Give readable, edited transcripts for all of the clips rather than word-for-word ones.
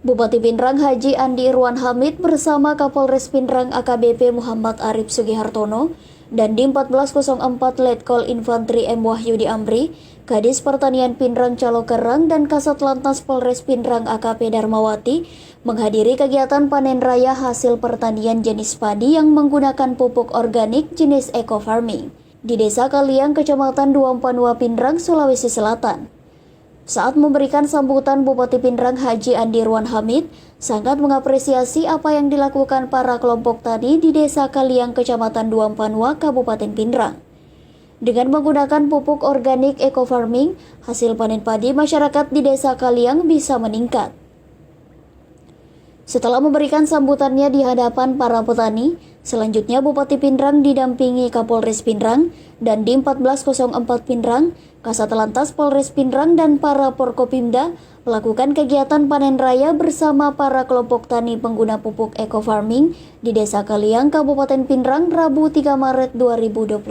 Bupati Pindrang Haji Andi Irwan Hamid bersama Kapolres Pindrang AKBP Muhammad Arif Sugihartono dan Dim 1404 Letkol Infantri M. Wahyudi Amri, Kadis Pertanian Pindrang Calokerang dan Kasat Lantas Polres Pindrang AKP Darmawati menghadiri kegiatan panen raya hasil pertanian jenis padi yang menggunakan pupuk organik jenis eco farming di Desa Kaliang, Kecamatan Duampanua, Pindrang, Sulawesi Selatan. Saat memberikan sambutan, Bupati Pindrang Haji Andi Irwan Hamid sangat mengapresiasi apa yang dilakukan para kelompok tani di Desa Kaliang, Kecamatan Duampanua, Kabupaten Pindrang. Dengan menggunakan pupuk organik eco farming, hasil panen padi masyarakat di Desa Kaliang bisa meningkat. Setelah memberikan sambutannya di hadapan para petani, selanjutnya Bupati Pindrang didampingi Kapolres Pindrang dan Dim 1404 Pindrang, Kasat Lantas Polres Pindrang dan para Porkopimda melakukan kegiatan panen raya bersama para kelompok tani pengguna pupuk eco farming di Desa Kaliang, Kabupaten Pindrang, Rabu 3 Maret 2021.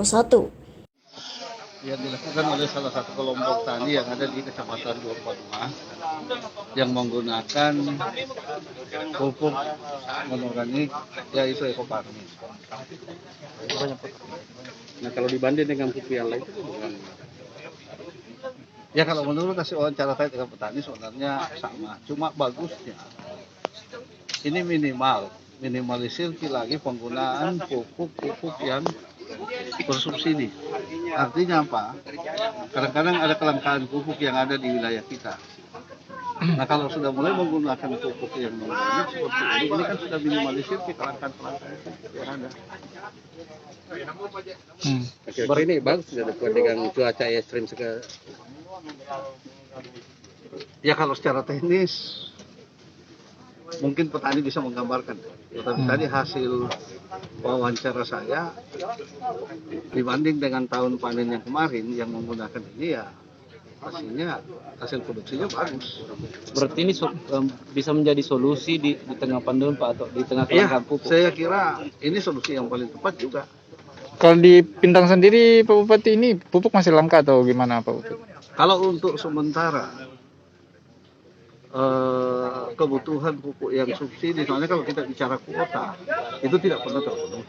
Yang dilakukan oleh salah satu kelompok tani yang ada di Kecamatan Duampanua yang menggunakan pupuk organik yaitu eco farming. Nah, kalau dibanding dengan pupuk yang lain itu bukan. Ya, kalau menurut hasil wawancara saya dengan petani sebenarnya sama, cuma bagusnya ini minimalisir lagi penggunaan pupuk yang bersubsidi. Artinya apa? Kadang-kadang ada kelangkaan pupuk yang ada di wilayah kita. Nah, kalau sudah mulai menggunakan pupuk yang organik seperti ini kan sudah minimalisir kelangkaan pupuk yang ada. Baru ini bagus dengan cuaca ekstrim sekarang. Ya, kalau secara teknis mungkin petani bisa menggambarkan. Tetapi tadi hasil wawancara saya dibanding dengan tahun panen yang kemarin yang menggunakan ini ya hasil produksinya bagus. Berarti ini bisa menjadi solusi di tengah pandemi Pak, atau di tengah kelangkaan pupuk? Saya kira ini solusi yang paling tepat juga. Kalau di Pindrang sendiri Pak Bupati, ini pupuk masih langka atau gimana Pak Bupati? Kalau untuk sementara kebutuhan pupuk yang subsidi, soalnya kalau kita bicara kuota itu tidak pernah terpenuhi.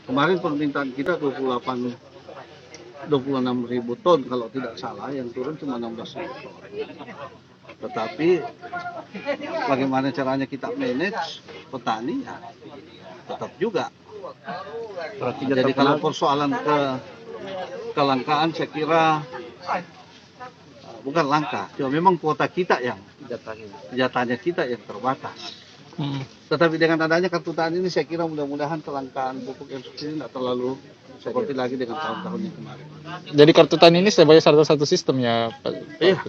Kemarin permintaan kita 26.000 ton kalau tidak salah, yang turun cuma 16.000 ton. Tetapi bagaimana caranya kita manage petani ya tetap juga. Jadi kalau persoalan kelangkaan saya kira bukan langka, cuma memang kuota kita yang jatahnya kita yang terbatas. Tetapi dengan adanya kartu tani ini saya kira mudah-mudahan kelangkaan pupuk yang subsidi tidak terlalu seperti lagi dengan tahun-tahun yang kemarin. Jadi kartu tani ini sebagai satu sistem ya Pak? Iya,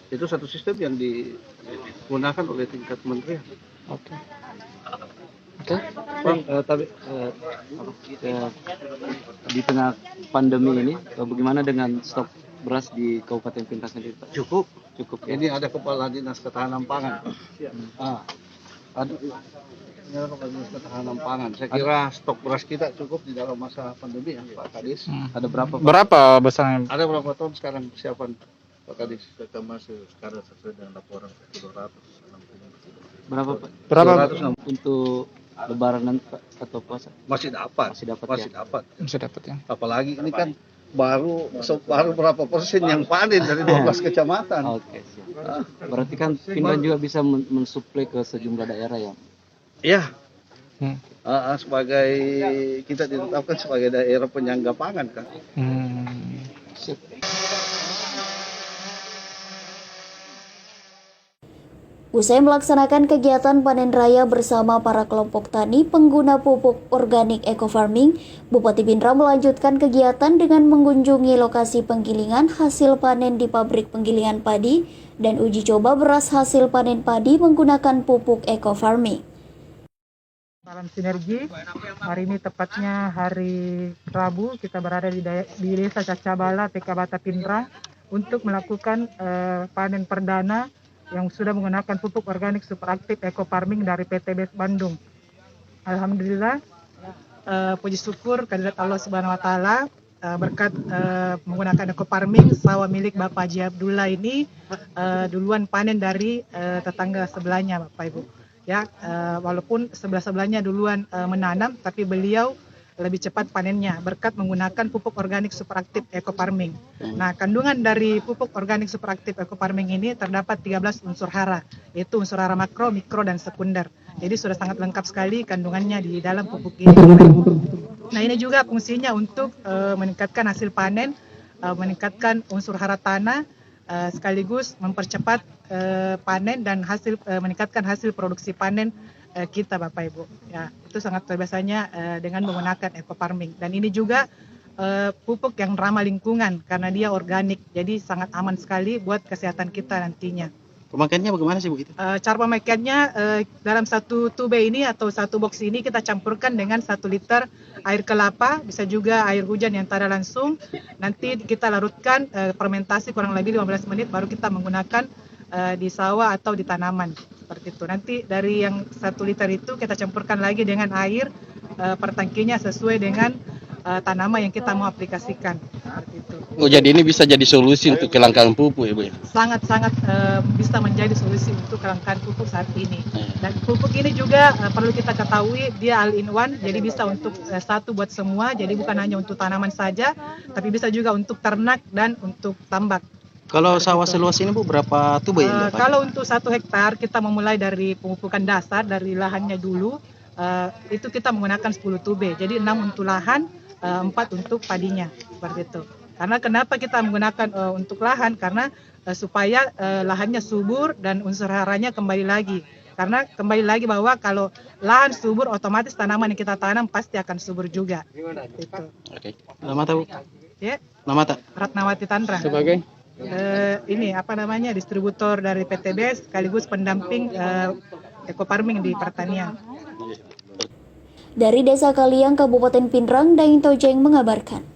itu satu sistem yang digunakan oleh tingkat kementerian. Oke. Tapi di tengah pandemi ini bagaimana dengan stok beras di Kabupaten Pindrang sendiri Pak? Cukup. Ya? Ini ada Kepala Dinas Ketahanan Pangan. Ada Kepala Dinas Ketahanan Pangan. Saya kira stok beras kita cukup di dalam masa pandemi ya Pak Kadis. Ada berapa Pak? Berapa besarnya? Ada berapa ton sekarang persiapan Pak Kadis? Kita masih sekarang sesuai dengan laporan 260. Berapa Pak? Berapa? 260. Untuk Lebaran nanti Pak, atau puasa? Masih dapat. Masih dapat. Bisa dapat ya. Apalagi ini kan baru berapa persen yang panen dari 12 kecamatan. Oke, siap. Berarti kan Pindrang juga bisa mensuplai ke sejumlah daerah ya? Iya. Sebagai kita ditetapkan sebagai daerah penyangga pangan kan. Siap. Usai melaksanakan kegiatan panen raya bersama para kelompok tani pengguna pupuk organik eco farming, Bupati Pindrang melanjutkan kegiatan dengan mengunjungi lokasi penggilingan hasil panen di pabrik penggilingan padi dan uji coba beras hasil panen padi menggunakan pupuk eco farming. Salam sinergi, hari ini tepatnya hari Rabu, kita berada di Desa Cacabala, TK Bata Pindrang untuk melakukan panen perdana yang sudah menggunakan pupuk organik super aktif eco farming dari PTB Bandung. Alhamdulillah, puji syukur kehadirat Allah Subhanahu wa taala, berkat menggunakan eco farming, sawah milik Bapak Haji Abdullah ini duluan panen dari tetangga sebelahnya, Bapak Ibu. Ya, walaupun sebelahnya duluan menanam, tapi beliau lebih cepat panennya berkat menggunakan pupuk organik superaktif eco farming. Nah, kandungan dari pupuk organik superaktif eco farming ini terdapat 13 unsur hara, yaitu unsur hara makro, mikro, dan sekunder. Jadi sudah sangat lengkap sekali kandungannya di dalam pupuk ini. Nah, ini juga fungsinya untuk meningkatkan hasil panen, meningkatkan unsur hara tanah, sekaligus mempercepat panen dan meningkatkan hasil produksi panen kita, Bapak Ibu. Ya, itu sangat biasanya dengan menggunakan eco farming. Dan ini juga pupuk yang ramah lingkungan karena dia organik, jadi sangat aman sekali buat kesehatan kita nantinya. Pemakaiannya bagaimana sih Bu itu? Cara pemakaiannya dalam satu tube ini atau satu box ini kita campurkan dengan 1 liter air kelapa, bisa juga air hujan yang tak ada langsung. Nanti kita larutkan fermentasi kurang lebih 15 menit baru kita menggunakan di sawah atau di tanaman seperti itu. Nanti dari yang 1 liter itu kita campurkan lagi dengan air per tangkinya sesuai dengan tanaman yang kita mau aplikasikan seperti itu. Oh, jadi ini bisa jadi solusi untuk kelangkaan pupuk ya Bu? Sangat-sangat bisa menjadi solusi untuk kelangkaan pupuk saat ini. Dan pupuk ini juga perlu kita ketahui dia all in one, jadi bisa untuk satu buat semua, jadi bukan hanya untuk tanaman saja, tapi bisa juga untuk ternak dan untuk tambak. Kalau sawah seluas ini Bu, berapa tuba ya? Kalau untuk 1 hektar kita memulai dari pemupukan dasar dari lahannya dulu, itu kita menggunakan 10 tube, jadi 6 untuk lahan, 4 untuk padinya, seperti itu. Karena kenapa kita menggunakan untuk lahan? Karena supaya lahannya subur dan unsur haranya kembali lagi. Karena kembali lagi bahwa kalau lahan subur, otomatis tanaman yang kita tanam pasti akan subur juga. Itu. Oke. Nama Bu? Ya. Nama Ratnawati Tantra. Sebagai Ini distributor dari PTBS sekaligus pendamping eco farming di pertanian. Dari Desa Kaliang, Kabupaten Pinrang, Daeng Tojeng mengabarkan.